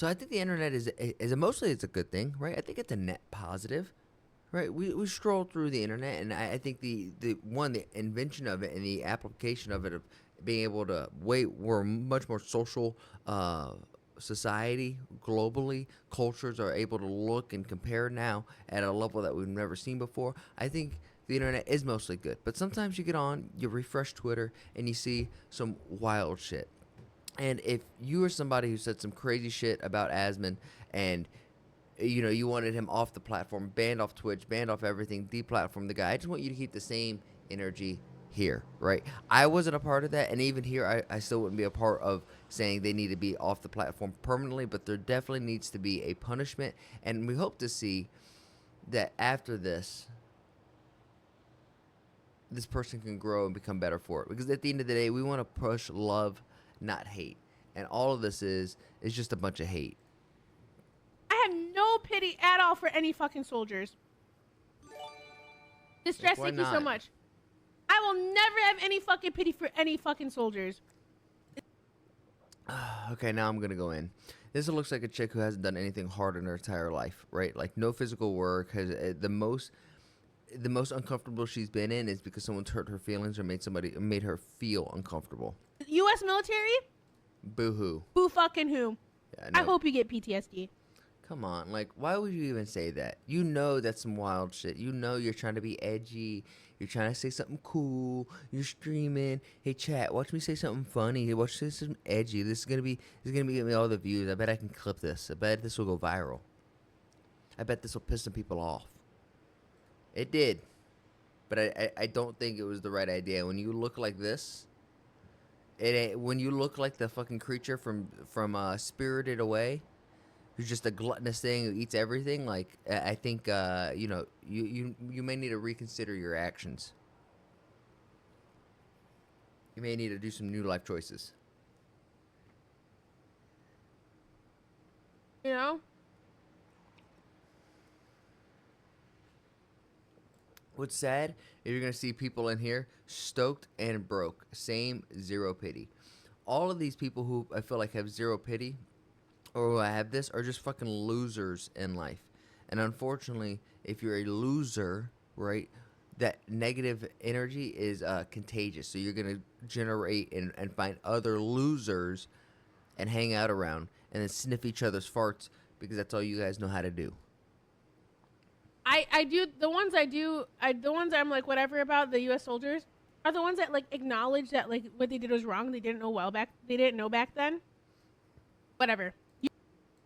So I think the internet is mostly it's a good thing, right? I think it's a net positive, right? We stroll through the internet, and I think the invention of it and the application of it of being able to we're a much more social society globally. Cultures are able to look and compare now at a level that we've never seen before. I think the internet is mostly good, but sometimes you get on, you refresh Twitter, and you see some wild shit. And if you are somebody who said some crazy shit about Asman and you wanted him off the platform, banned off Twitch, banned off everything, deplatform the guy. I just want you to keep the same energy here, right? I wasn't a part of that, and even here, I still wouldn't be a part of saying they need to be off the platform permanently, but there definitely needs to be a punishment, and we hope to see that after this person can grow and become better for it. Because at the end of the day, we want to push love, not hate. And all of this is just a bunch of hate. I have no pity at all for any fucking soldiers. Distress, Why thank you so not? much. I will never have any fucking pity for any fucking soldiers. Okay, now I'm gonna go in. This looks like a chick who hasn't done anything hard in her entire life, right? Like no physical work. Has the most uncomfortable she's been in is because someone's hurt her feelings or made her feel uncomfortable. U.S. military? Boo hoo. Boo fucking who? Yeah, I no, hope you get PTSD. come on, like why would you even say that? You know that's some wild shit. You know you're trying to be edgy. You're trying to say something cool. You're streaming. Hey chat, watch me say something funny. Watch me say something edgy. This is gonna be getting me all the views. I bet I can clip this. I bet this will go viral. I bet this will piss some people off. It did, but I don't think it was the right idea. When you look like this, it ain't. When you look like the fucking creature from Spirited Away, who's just a gluttonous thing who eats everything. Like I think you may need to reconsider your actions. You may need to do some new life choices. You know? What's sad is you're gonna see people in here stoked and broke. Same zero pity. All of these people who I feel like have zero pity or who have this are just fucking losers in life. And unfortunately, if you're a loser, right, that negative energy is contagious. So you're gonna generate and find other losers and hang out around and then sniff each other's farts because that's all you guys know how to do. I do the ones the ones I'm like whatever about the U.S. soldiers are the ones that like acknowledge that like what they did was wrong. They didn't know back then. Whatever.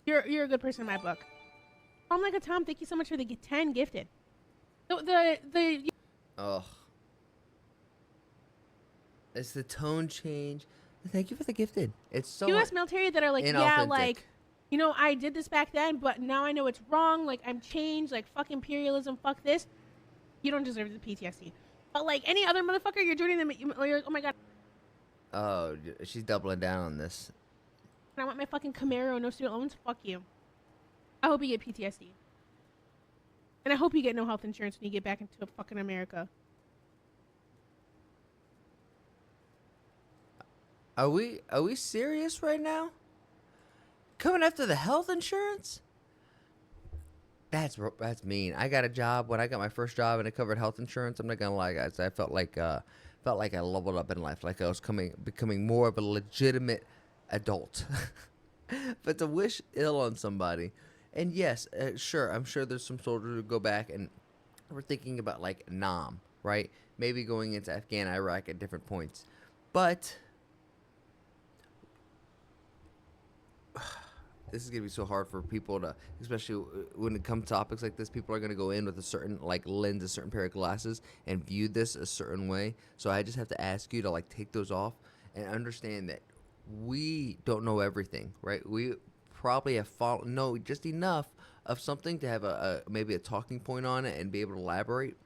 You're a good person in my book. I'm like a Tom. Thank you so much for the 10 gifted. The Ugh. It's the tone change. Thank you for the gifted. It's so U.S. military that are like, yeah, inauthentic. like, you know, I did this back then, but now I know it's wrong. Like, I'm changed. Like, fuck imperialism. Fuck this. You don't deserve the PTSD. But like any other motherfucker, you're joining them. You're, oh my god. Oh, she's doubling down on this. I want my fucking Camaro, no student loans. Fuck you. I hope you get PTSD. And I hope you get no health insurance when you get back into fucking America. Are we serious right now? Coming after the health insurance? That's mean. I got a job when I got my first job and it covered health insurance. I'm not gonna lie, guys. I felt like I leveled up in life, like I was becoming more of a legitimate adult. But to wish ill on somebody, and yes, sure, I'm sure there's some soldiers who go back and we're thinking about like Nam, right? Maybe going into Afghan, Iraq at different points, but this is gonna be so hard for people to, especially when it comes to topics like this. People are gonna go in with a certain like lens, a certain pair of glasses, and view this a certain way. So I just have to ask you to like take those off and understand that we don't know everything, right? We probably have know just enough of something to have a maybe a talking point on it and be able to elaborate.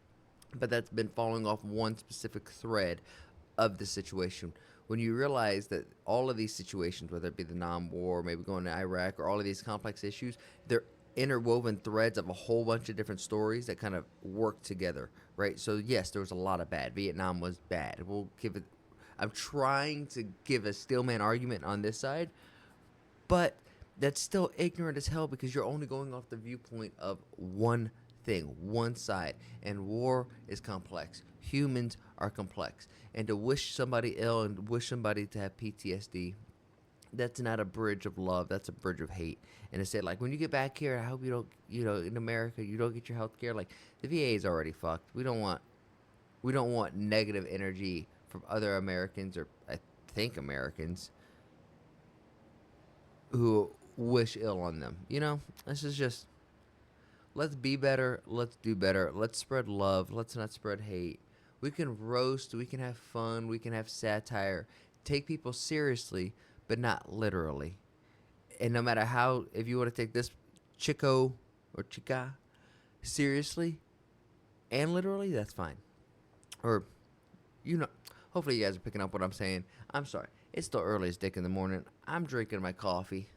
But that's been falling off one specific thread of the situation. When you realize that all of these situations, whether it be the Nam War, maybe going to Iraq, or all of these complex issues, they're interwoven threads of a whole bunch of different stories that kind of work together, right? So yes, there was a lot of bad. Vietnam was bad. We'll give it. I'm trying to give a steelman argument on this side, but that's still ignorant as hell because you're only going off the viewpoint of one thing, one side. And war is complex. Humans are complex. And to wish somebody ill and wish somebody to have PTSD, that's not a bridge of love. That's a bridge of hate. And to say, like, when you get back here, I hope you don't, in America, you don't get your health care. Like, the VA is already fucked. We don't want negative energy from other Americans, or I think Americans, who wish ill on them. This is just, let's be better. Let's do better. Let's spread love. Let's not spread hate. We can roast. We can have fun. We can have satire. Take people seriously, but not literally. And no matter how, if you want to take this chico or chica seriously and literally, that's fine. Or, hopefully you guys are picking up what I'm saying. I'm sorry. It's still early as dick in the morning. I'm drinking my coffee.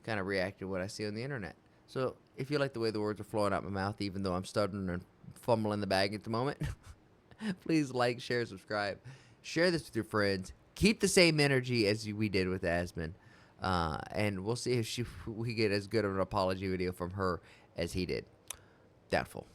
Kind of reacting to what I see on the internet. So if you like the way the words are flowing out my mouth, even though I'm stuttering and fumbling the bag at the moment, please like, share, subscribe. Share this with your friends. Keep the same energy as we did with Asmin. And we'll see if we get as good of an apology video from her as he did. Doubtful.